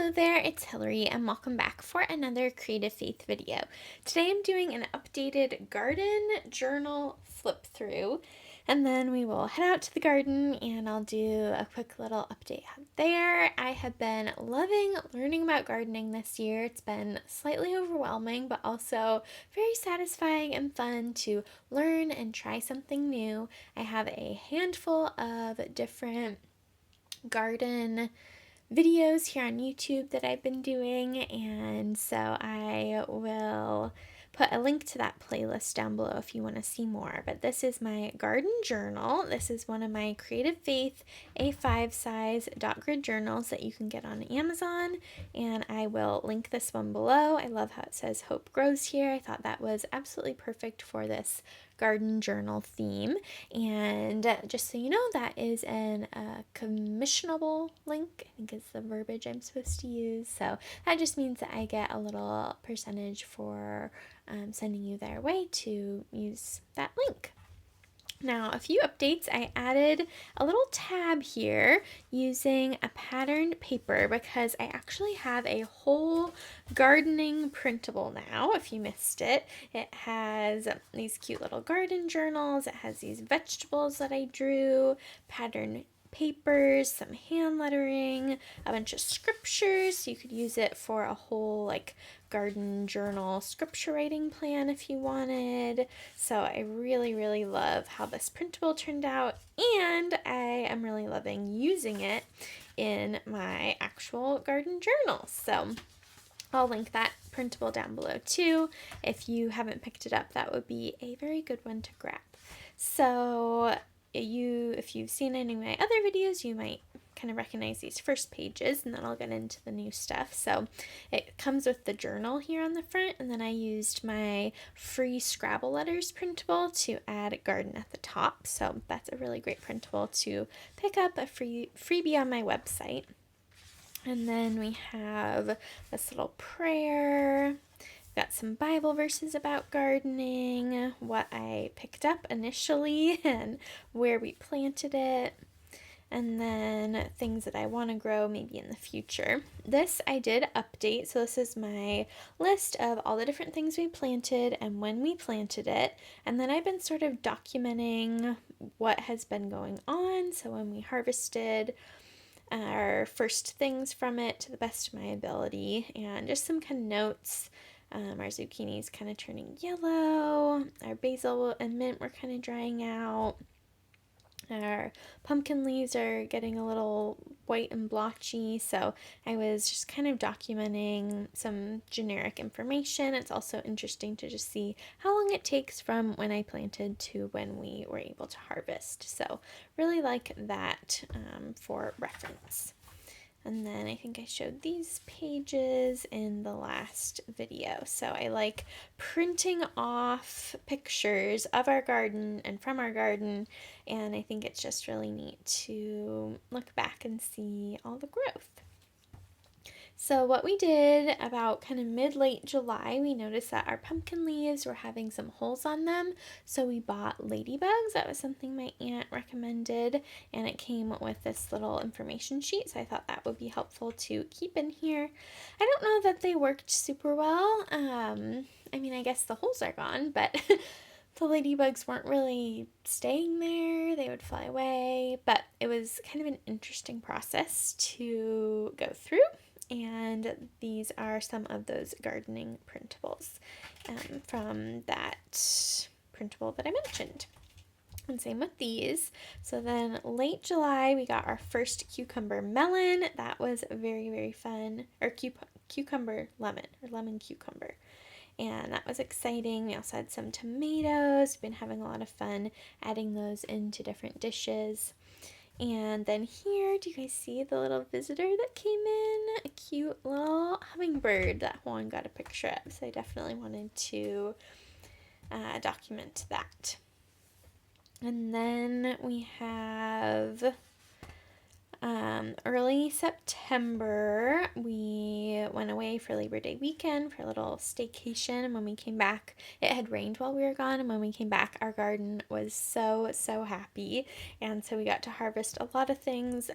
Hello there, it's Hillary and welcome back for another Creative Faith video. Today I'm doing an updated garden journal flip through, and then we will head out to the garden and I'll do a quick little update out there. I have been loving learning about gardening this year. It's been slightly overwhelming but also very satisfying and fun to learn and try something new. I have a handful of different garden videos here on YouTube that I've been doing, and so I will put a link to that playlist down below if you want to see more. But this is my garden journal. This is one of my Creative Faith A5 size dot grid journals that you can get on Amazon, and I will link this one below. I love how it says Hope Grows here. I thought that was absolutely perfect for this garden journal theme. And just so you know, that is an commissionable link, I think is the verbiage I'm supposed to use. So that just means that I get a little percentage for sending you their way to use that link. Now, a few updates. I added a little tab here using a patterned paper because I actually have a whole gardening printable now, if you missed it. It has these cute little garden journals. It has these vegetables that I drew, patterned papers, some hand lettering, a bunch of scriptures. So you could use it for a whole garden journal scripture writing plan if you wanted. So I really love how this printable turned out, and I am really loving using it in my actual garden journal. So I'll link that printable down below too. If you haven't picked it up, that would be a very good one to grab. So if you've seen any of my other videos, you might kind of recognize these first pages, and then I'll get into the new stuff. So it comes with the journal here on the front, and then I used my free Scrabble letters printable to add a garden at the top. So that's a really great printable to pick up, a freebie on my website. And then we have this little prayer. Got some Bible verses about gardening, what I picked up initially and where we planted it, and then things that I want to grow maybe in the future. This I did update, so this is my list of all the different things we planted and when we planted it, and then I've been sort of documenting what has been going on, so when we harvested our first things from it to the best of my ability, and just some kind of notes. Our zucchini's kind of turning yellow. Our basil and mint were kind of drying out. Our pumpkin leaves are getting a little white and blotchy, so I was just kind of documenting some generic information. It's also interesting to just see how long it takes from when I planted to when we were able to harvest. So really like that for reference. And then I think I showed these pages in the last video. So I like printing off pictures of our garden and from our garden, and I think it's just really neat to look back and see all the growth. So what we did about kind of mid-late July, we noticed that our pumpkin leaves were having some holes on them, so we bought ladybugs. That was something my aunt recommended, and it came with this little information sheet, so I thought that would be helpful to keep in here. I don't know that they worked super well. I mean, I guess the holes are gone, but the ladybugs weren't really staying there. They would fly away, but it was kind of an interesting process to go through. And these are some of those gardening printables from that printable that I mentioned. And same with these. So then late July, we got our first cucumber melon. That was very fun. Or cucumber lemon, or lemon cucumber. And that was exciting. We also had some tomatoes. We've been having a lot of fun adding those into different dishes. And then here, do you guys see the little visitor that came in? A cute little hummingbird that Juan got a picture of. So I definitely wanted to document that. And then we have early September, we we went away for Labor Day weekend for a little staycation, and when we came back, it had rained while we were gone, and when we came back, our garden was so happy, and so we got to harvest a lot of things.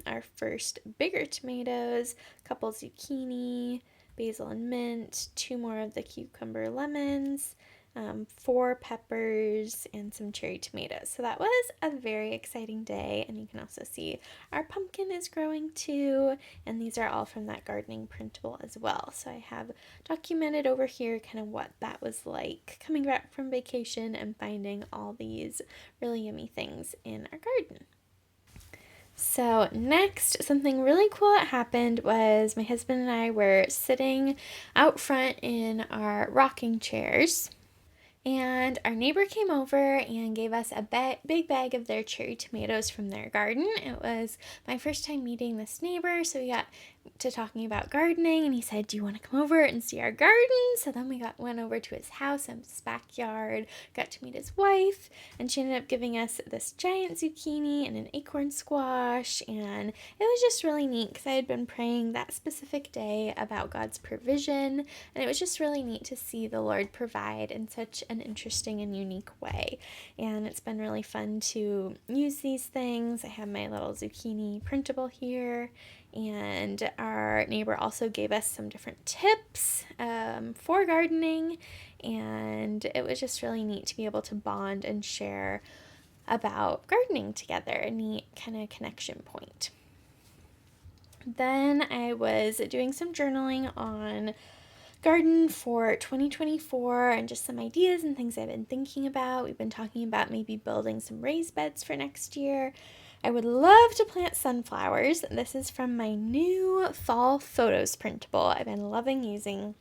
Our first bigger tomatoes, a couple zucchini, basil and mint, 2 more of the cucumber lemons, 4 peppers, and some cherry tomatoes. So that was a very exciting day, and you can also see our pumpkin is growing too, and these are all from that gardening printable as well. So I have documented over here kind of what that was like coming back from vacation and finding all these really yummy things in our garden. So next, something really cool that happened was my husband and I were sitting out front in our rocking chairs, and our neighbor came over and gave us a big bag of their cherry tomatoes from their garden. It was my first time meeting this neighbor, so we got to talking about gardening, and he said, "Do you want to come over and see our garden?" So then we went over to his house and his backyard, got to meet his wife, and she ended up giving us this giant zucchini and an acorn squash, and it was just really neat because I had been praying that specific day about God's provision, and it was just really neat to see the Lord provide in such an interesting and unique way. And it's been really fun to use these things. I have my little zucchini printable here, and our neighbor also gave us some different tips for gardening, and it was just really neat to be able to bond and share about gardening together, a neat kind of connection point. Then I was doing some journaling on garden for 2024 and just some ideas and things I've been thinking about. We've been talking about maybe building some raised beds for next year. I would love to plant sunflowers. This is from my new fall photos printable. I've been loving using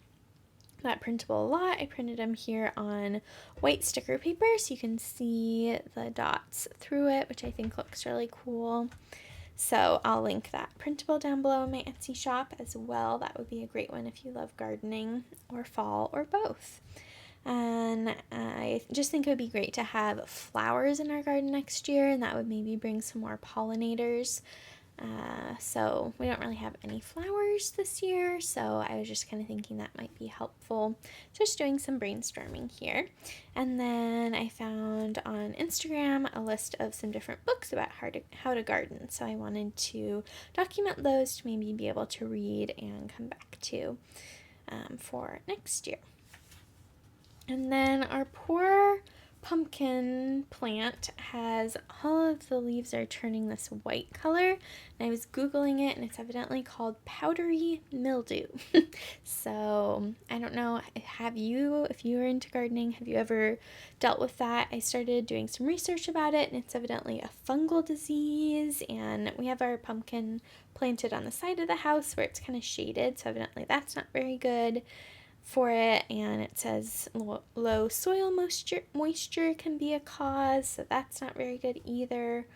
that printable a lot. I printed them here on white sticker paper so you can see the dots through it, which I think looks really cool. So I'll link that printable down below in my Etsy shop as well. That would be a great one if you love gardening or fall or both. And I just think it would be great to have flowers in our garden next year, and that would maybe bring some more pollinators. So we don't really have any flowers this year, so I was just kind of thinking that might be helpful. Just doing some brainstorming here. And then I found on Instagram a list of some different books about how to garden, so I wanted to document those to maybe be able to read and come back to for next year. And then our poor pumpkin plant has all of the leaves are turning this white color, and I was googling it, and it's evidently called powdery mildew. So I don't know, if you are into gardening, have you ever dealt with that? I started doing some research about it, and it's evidently a fungal disease, and we have our pumpkin planted on the side of the house where it's kind of shaded, so evidently that's not very good for it, and it says low soil moisture can be a cause, so that's not very good either.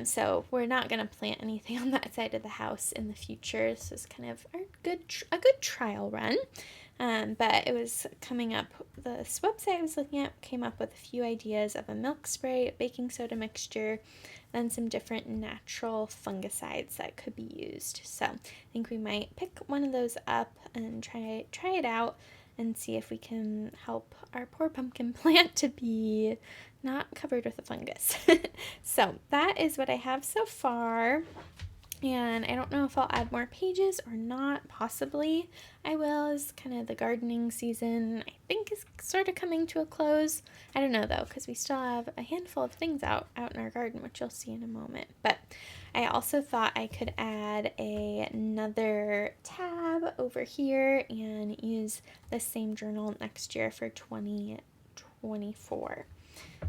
So we're not going to plant anything on that side of the house in the future. This is kind of a good trial run. But it was coming up, this website I was looking at came up with a few ideas of a milk spray, a baking soda mixture, then some different natural fungicides that could be used. So I think we might pick one of those up and try it out and see if we can help our poor pumpkin plant to be not covered with a fungus. So that is what I have so far. And I don't know if I'll add more pages or not. Possibly I will, as kind of the gardening season I think is sort of coming to a close. I don't know though, because we still have a handful of things out in our garden, which you'll see in a moment. But I also thought I could add another tab over here and use the same journal next year for 2024,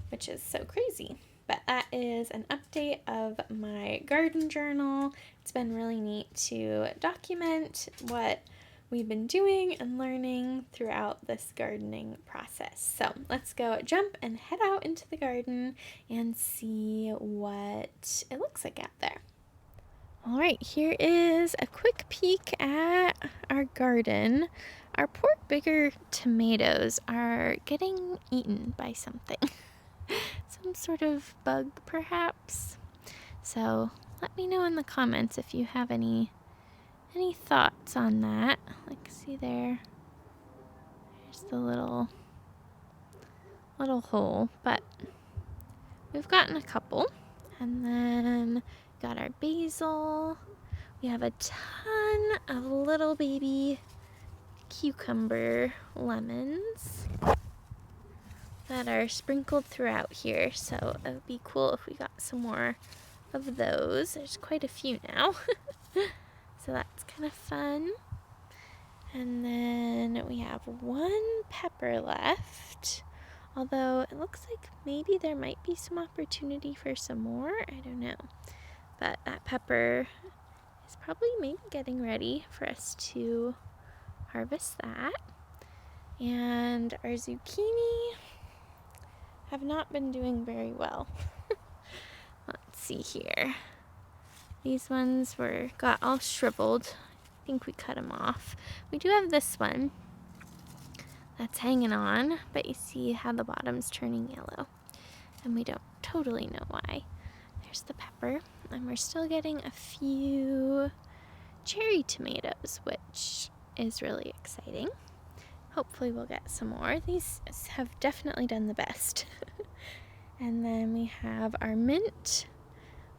which is so crazy. But that is an update of my garden journal. It's been really neat to document what we've been doing and learning throughout this gardening process. So let's go jump and head out into the garden and see what it looks like out there. All right, here is a quick peek at our garden. Our poor bigger tomatoes are getting eaten by something. Some sort of bug, perhaps. So let me know in the comments if you have any Any thoughts on that? Like, see there? There's the little hole, but we've gotten a couple. And then got our basil. We have a ton of little baby cucumber lemons that are sprinkled throughout here, so it would be cool if we got some more of those. There's quite a few now. So that's kind of fun. And then we have one pepper left, although it looks like maybe there might be some opportunity for some more. I don't know, but that pepper is probably maybe getting ready for us to harvest that. And our zucchini have not been doing very well. Let's see here. These ones got all shriveled. I think we cut them off. We do have this one that's hanging on, but you see how the bottom's turning yellow, and we don't totally know why. There's the pepper, and we're still getting a few cherry tomatoes, which is really exciting. Hopefully we'll get some more. These have definitely done the best. And then we have our mint,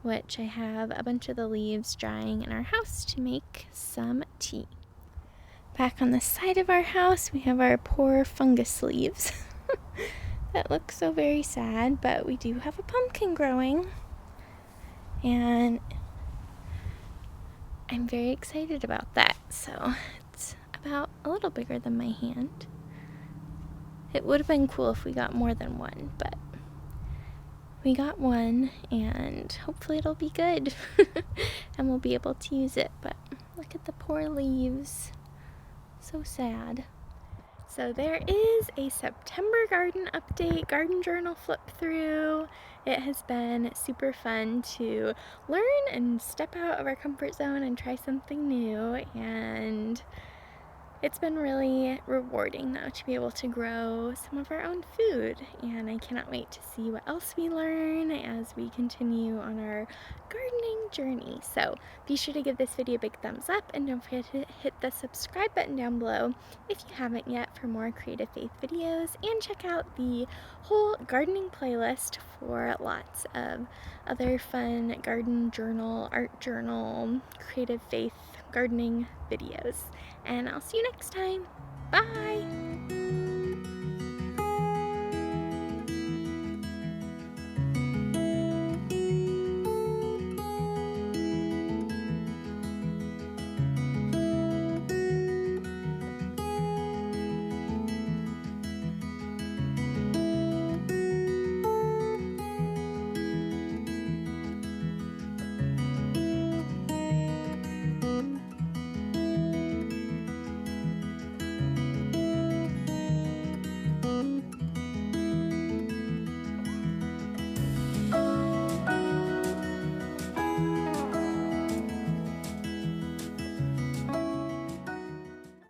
which I have a bunch of the leaves drying in our house to make some tea. Back on the side of our house, we have our poor fungus leaves. That looks so very sad, but we do have a pumpkin growing. And I'm very excited about that. So it's about a little bigger than my hand. It would have been cool if we got more than one, but we got one, and hopefully it'll be good. And we'll be able to use it. But look at the poor leaves. So sad. So there is a September garden update, garden journal flip through. It has been super fun to learn and step out of our comfort zone and try something new, and it's been really rewarding though to be able to grow some of our own food, and I cannot wait to see what else we learn as we continue on our gardening journey. So be sure to give this video a big thumbs up, and don't forget to hit the subscribe button down below if you haven't yet for more Creative Faith videos, and check out the whole gardening playlist for lots of other fun garden journal, art journal, Creative Faith gardening videos. And I'll see you next time. Bye!